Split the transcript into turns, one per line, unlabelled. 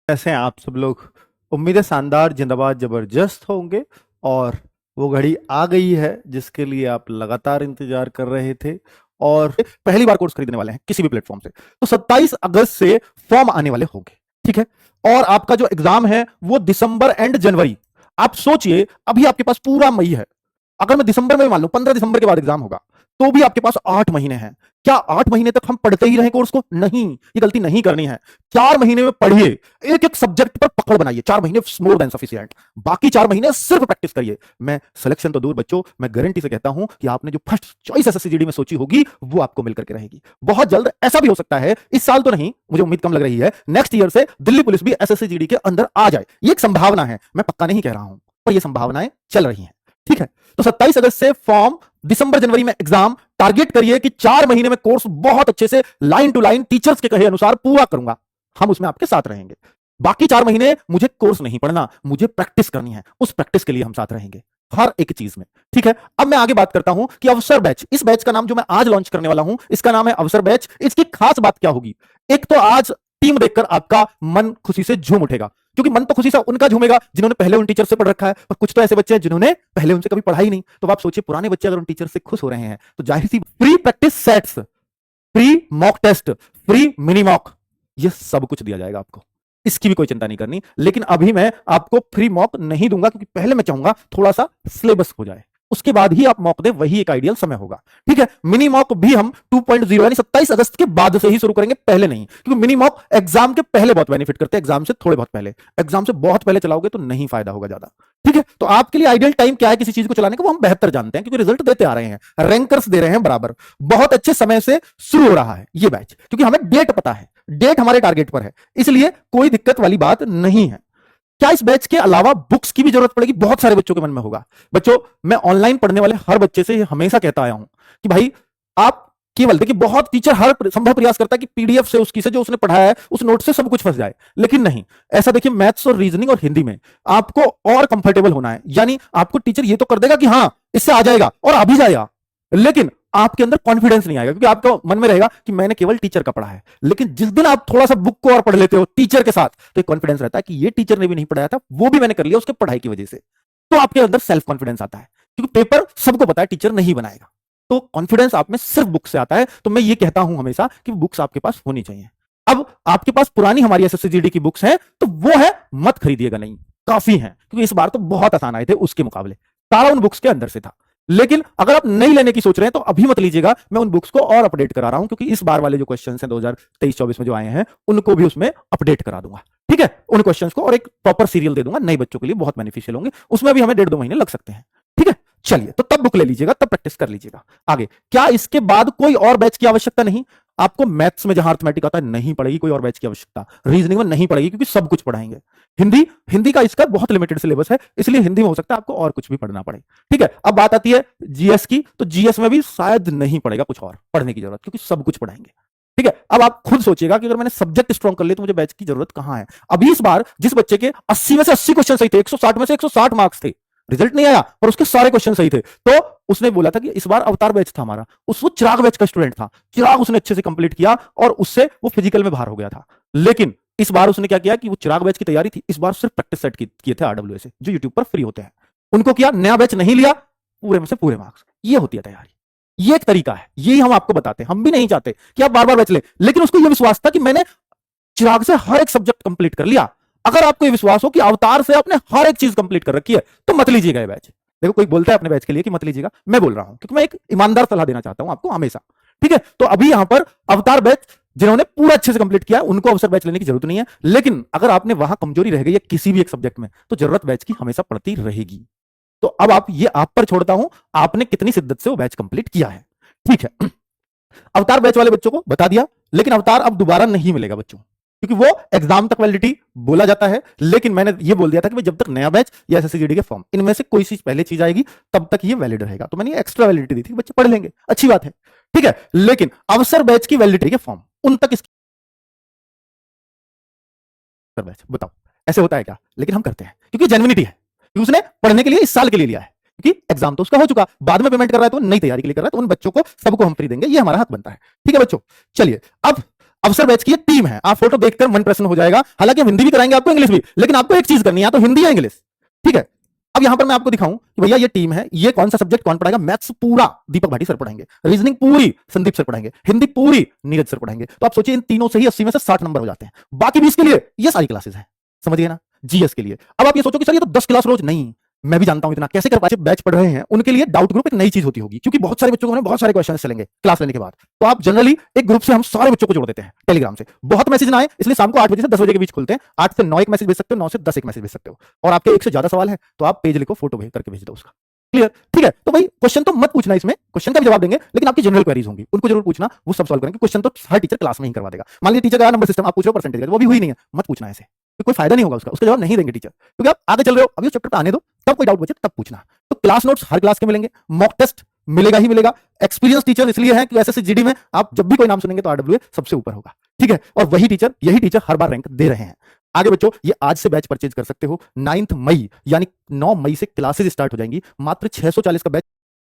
कैसे हैं आप सब लोग। उम्मीद है शानदार जिंदाबाद जबरदस्त होंगे। और वो घड़ी आ गई है जिसके लिए आप लगातार इंतजार कर रहे थे और पहली बार कोर्स खरीदने वाले हैं किसी भी प्लेटफॉर्म से, तो 27 अगस्त से फॉर्म आने वाले होंगे। ठीक है। और आपका जो एग्जाम है वो दिसंबर एंड जनवरी। आप सोचिए, अभी आपके पास पूरा मई है। अगर मैं दिसंबर में मान लूं 15 दिसंबर के बाद एग्जाम होगा, तो भी आपके पास 8 महीने हैं। क्या 8 महीने तक हम पढ़ते ही रहें कोर्स को? नहीं, ये गलती नहीं करनी है। 4 महीने में पढ़िए, एक एक सब्जेक्ट पर पकड़ बनाइए। 4 महीने मोर देन सफिशिएंट। बाकी 4 महीने सिर्फ प्रैक्टिस करिए। मैं सिलेक्शन तो दूर बच्चों, मैं गारंटी से कहता हूं कि आपने जो फर्स्ट चॉइस एसएससी जीडी में सोची होगी वो आपको मिल करके रहेगी बहुत जल्द। ऐसा भी हो सकता है, इस साल तो नहीं, मुझे उम्मीद कम लग रही है, नेक्स्ट ईयर से दिल्ली पुलिस भी एसएससी जीडी के अंदर आ जाए। ये एक संभावना है, मैं पक्का नहीं कह रहा हूं, पर ये संभावनाएं चल रही हैं। ठीक है। तो 27 अगस्त से फॉर्म, दिसंबर जनवरी में एग्जाम। टारगेट करिए कि 4 महीने में कोर्स बहुत अच्छे से लाइन टू लाइन टीचर्स के कहे अनुसार पूरा करूंगा। हम उसमें आपके साथ रहेंगे। बाकी 4 महीने मुझे कोर्स नहीं पढ़ना, मुझे प्रैक्टिस करनी है। उस प्रैक्टिस के लिए हम साथ रहेंगे हर एक चीज में। ठीक है। अब मैं आगे बात करता हूं कि अवसर बैच, इस बैच का नाम जो मैं आज लॉन्च करने वाला हूं, इसका नाम है अवसर बैच। इसकी खास बात क्या होगी? एक तो आज टीम देखकर आपका मन खुशी से झूम उठेगा, क्योंकि मन तो खुशी से उनका झूमेगा जिन्होंने पहले उन टीचर से पढ़ रखा है, और कुछ तो ऐसे बच्चे हैं जिन्होंने पहले उनसे कभी पढ़ा ही नहीं। तो आप सोचिए, पुराने बच्चे अगर उन टीचर से खुश हो रहे हैं, तो जाहिर सी free practice sets, free mock test, free mini mock, ये सब कुछ दिया जाएगा आपको। इसकी भी कोई चिंता नहीं करनी। लेकिन अभी मैं आपको फ्री मॉक नहीं दूंगा, क्योंकि पहले मैं चाहूंगा थोड़ा सा सिलेबस हो जाए, उसके बाद ही आप मॉक दे, वही एक आइडियल समय होगा। ठीक है। मिनी मॉक भी हम 2.0 यानी 27 अगस्त के बाद से ही शुरू करेंगे, पहले नहीं, क्योंकि मिनी मॉक एग्जाम के पहले बहुत बेनिफिट करते हैं, एग्जाम से थोड़े बहुत पहले। एग्जाम से बहुत पहले चलाओगे तो नहीं फायदा होगा ज्यादा। ठीक है। तो आपके लिए आइडियल टाइम क्या है किसी चीज को चलाने का, वो हम बेहतर जानते हैं, क्योंकि रिजल्ट देते आ रहे हैं, रैंकर्स दे रहे हैं बराबर। बहुत अच्छे समय से शुरू हो रहा है ये बैच, क्योंकि हमें डेट पता है, डेट हमारे टारगेट पर है, इसलिए कोई दिक्कत वाली बात नहीं है। क्या इस बैच के अलावा बुक्स की भी जरूरत पड़ेगी? बहुत सारे बच्चों के मन में होगा। बच्चों, मैं ऑनलाइन पढ़ने वाले हर बच्चे से हमेशा कहता आया हूं कि भाई, आप केवल देखिए, बहुत टीचर हर संभव प्रयास करता है कि पीडीएफ से, उसकी से जो उसने पढ़ाया है उस नोट से सब कुछ फंस जाए, लेकिन नहीं। ऐसा देखिए, मैथ्स और रीजनिंग और हिंदी में आपको और कंफर्टेबल होना है। यानी आपको टीचर ये तो कर देगा कि हाँ इससे आ जाएगा और आ भी जाएगा, लेकिन आपके अंदर कॉन्फिडेंस नहीं आएगा, क्योंकि आपको मन में रहेगा कि मैंने केवल टीचर का पढ़ा है। लेकिन जिस दिन आप थोड़ा सा बुक को और पढ़ लेते हो टीचर के साथ, तो एक कॉन्फिडेंस रहता है कि ये टीचर ने भी नहीं पढ़ाया था, वो भी मैंने कर लिया उसके पढ़ाई की वजह से। तो आपके अंदर सेल्फ कॉन्फिडेंस आता है, क्योंकि पेपर सबको पता है टीचर नहीं बनाएगा। तो कॉन्फिडेंस आप में सिर्फ बुक से आता है। तो मैं ये कहता हूं हमेशा कि बुक्स आपके पास होनी चाहिए। अब आपके पास पुरानी हमारी एसएससी जीडी की बुक्स हैं, तो वो है, मत खरीदिएगा, नहीं, काफी हैं, क्योंकि इस बार तो बहुत आसान आए थे उसके मुकाबले। सारा उन बुक्स के अंदर से था। लेकिन अगर आप नहीं लेने की सोच रहे हैं तो अभी मत लीजिएगा, मैं उन बुक्स को और अपडेट करा रहा हूं, क्योंकि इस बार वाले जो क्वेश्चंस हैं 2023-24 में जो आए हैं, उनको भी उसमें अपडेट करा दूंगा। ठीक है। उन क्वेश्चंस को और एक प्रॉपर सीरियल दे दूंगा, नए बच्चों के लिए बहुत बेनिफिशियल होंगे। उसमें भी हमें 1.5-2 महीने लग सकते हैं। ठीक है। चलिए, तो तब बुक ले लीजिएगा, तब प्रैक्टिस कर लीजिएगा। आगे क्या इसके बाद कोई और बैच की आवश्यकता नहीं? आपको मैथ्स में जहां अर्थमेटिक आता है नहीं पड़ेगी कोई और बैच की आवश्यकता, रीजनिंग में नहीं पड़ेगी, क्योंकि सब कुछ पढ़ाएंगे। हिंदी, हिंदी का इसका बहुत लिमिटेड सिलेबस है, इसलिए हिंदी में हो सकता है आपको और कुछ भी पढ़ना पड़े। ठीक है। अब बात आती है जीएस की, तो जीएस में भी शायद नहीं पड़ेगा कुछ और पढ़ने की जरूरत, क्योंकि सब कुछ पढ़ाएंगे। ठीक है। अब आप खुद सोचिएगा कि अगर मैंने सब्जेक्ट स्ट्रॉन्ग कर लिए तो मुझे बैच की जरूरत कहां है। अभी इस बार जिस बच्चे के 80 में से 80 क्वेश्चन सही थे, 160 में से 160 मार्क्स थे, रिजल्ट नहीं आया पर उसके सारे क्वेश्चन सही थे, तो उसने बोला था कि इस बार अवतार बैच था हमारा, वो चिराग बैच का स्टूडेंट था, चिराग उसने अच्छे से कंप्लीट किया और उससे वो फिजिकल में बाहर हो गया था। लेकिन इस बार उसने क्या किया कि वो चिराग बैच की तैयारी थी, इस बार सिर्फ प्रैक्टिस सेट किए थे आरडब्ल्यूए से, जो यूट्यूब पर फ्री होते हैं, उनको किया, नया बैच नहीं लिया, पूरे में से पूरे मार्क्स। ये होती है तैयारी, ये एक तरीका है, यही हम आपको बताते हैं। हम भी नहीं चाहते कि आप बार बार बैच ले, लेकिन उसको यह विश्वास था कि मैंने चिराग से हर एक सब्जेक्ट कंप्लीट कर लिया। अगर आपको यह विश्वास हो कि अवतार से आपने हर एक चीज कंप्लीट कर रखी है, तो मत लीजिएगा ये बैच। देखो, कोई बोलता है अपने बैच के लिए कि मत लीजिएगा, मैं बोल रहा हूं क्योंकि मैं एक ईमानदार सलाह देना चाहता हूं आपको हमेशा। ठीक है। तो अभी यहां पर अवतार बैच जिन्होंने पूरा अच्छे से कंप्लीट किया, उनको अवसर बैच लेने की जरूरत नहीं है। लेकिन अगर आपने वहां कमजोरी रह गई है किसी भी एक सब्जेक्ट में, तो जरूरत बैच की हमेशा पड़ती रहेगी। तो अब आप पर छोड़ता हूं, आपने कितनी शिद्दत से वो बैच कंप्लीट किया है। ठीक है। अवतार बैच वाले बच्चों को बता दिया, लेकिन अवतार अब दोबारा नहीं मिलेगा बच्चों, क्योंकि वो एग्जाम तक वैलिडिटी बोला जाता है। लेकिन मैंने ये बोल दिया था कि जब तक नया बैच या एसएससी जीडी के फॉर्म, इनमें से कोई चीज पहले चीज आएगी तब तक ये वैलिड रहेगा। तो मैंने एक्स्ट्रा वैलिडिटी दी थी, बच्चे पढ़ लेंगे, अच्छी बात है। ठीक है। लेकिन अवसर बैच की वैलिडिटी के फॉर्म, उन तक इसकी बैच बताओ ऐसे होता है क्या? लेकिन हम करते हैं क्योंकि जेन्युइनिटी है, कि उसने पढ़ने के लिए इस साल के लिए लिया है, क्योंकि एग्जाम तो उसका हो चुका, बाद में पेमेंट कर रहा है तो नई तैयारी के लिए कर रहा है, तो उन बच्चों को सबको हम फ्री देंगे, ये हमारा हक बनता है। ठीक है बच्चों। चलिए, अब अवसर बैच की एक टीम है, आप फोटो देखकर मन प्रसन्न हो जाएगा। हालांकि हम हिंदी भी कराएंगे आपको, इंग्लिश भी, लेकिन आपको एक चीज करनी है, या तो हिंदी या इंग्लिश, ठीक है। अब यहां पर मैं आपको दिखाऊं कि भैया ये टीम है, ये कौन सा सब्जेक्ट कौन पढ़ाएगा। मैथ्स पूरा दीपक भाटी सर पढ़ाएंगे, रीजनिंग पूरी संदीप सर पढ़ाएंगे, हिंदी पूरी नीरज सर पढ़ाएंगे। तो आप सोचिए इन तीनों से ही 80 में से 60 नंबर हो जाते हैं। बाकी 20 के लिए ये सारी क्लासेस हैं, समझिए ना, जीएस के लिए। अब आप ये सोचो कि सर ये तो 10 क्लास रोज, नहीं, मैं भी जानता हूं इतना कैसे कर पाए। बैच पढ़ रहे हैं उनके लिए डाउट ग्रुप एक नई चीज होती होगी, क्योंकि बहुत सारे बच्चों को बहुत सारे क्वेश्चन चलेंगे क्लास लेने के बाद। तो आप जनरली एक ग्रुप से हम सारे बच्चों को जोड़ देते हैं टेलीग्राम से, बहुत मैसेज ना आए इसलिए शाम को 8 बजे से 10 बजे के बीच खुलते हैं। 8 से 9 एक मैसेज भेज सकते हो, 9 से 10 एक मैसेज भेज सकते हो। और आपके एक से ज्यादा सवाल है तो आप पेज लिखो, फोटो भेज करके भेज दो उसका, क्लियर, ठीक है। तो भाई क्वेश्चन तो मत पूछना, इसमें क्वेश्चन का भी जवाब देंगे, लेकिन आपकी जनरल क्वेरीज होंगी उनको जरूर पूछना, वो सब सॉल्व करेंगे। क्वेश्चन तो हर टीचर क्लास में ही करवा देगा। मान लीजिए टीचर का नंबर सिस्टम आप पूछ रहे हो परसेंटेज का, वो भी हुई नहीं है, मत पूछना ऐसे, कोई फायदा नहीं होगा उसका, उसका जवाब नहीं देंगे टीचर, क्योंकि आप आगे चल रहे हो। अभी चैप्टर पे आने दो, तब कोई डाउट बचे तब पूछना। तो क्लास नोट्स हर क्लास के मिलेंगे, मॉक टेस्ट मिलेगा ही मिलेगा। एक्सपीरियंस टीचर इसलिए है कि एसएससी में आप जब भी कोई नाम सुनेंगे तो आरडब्ल्यूए सबसे ऊपर होगा, ठीक है। और वही टीचर, यही टीचर हर बार रैंक दे रहे हैं। आगे बच्चों, ये आज से बैच परचेज कर सकते हो। 9 मई यानी 9 मई से क्लासेस स्टार्ट हो जाएंगी। मात्र 640 का बैच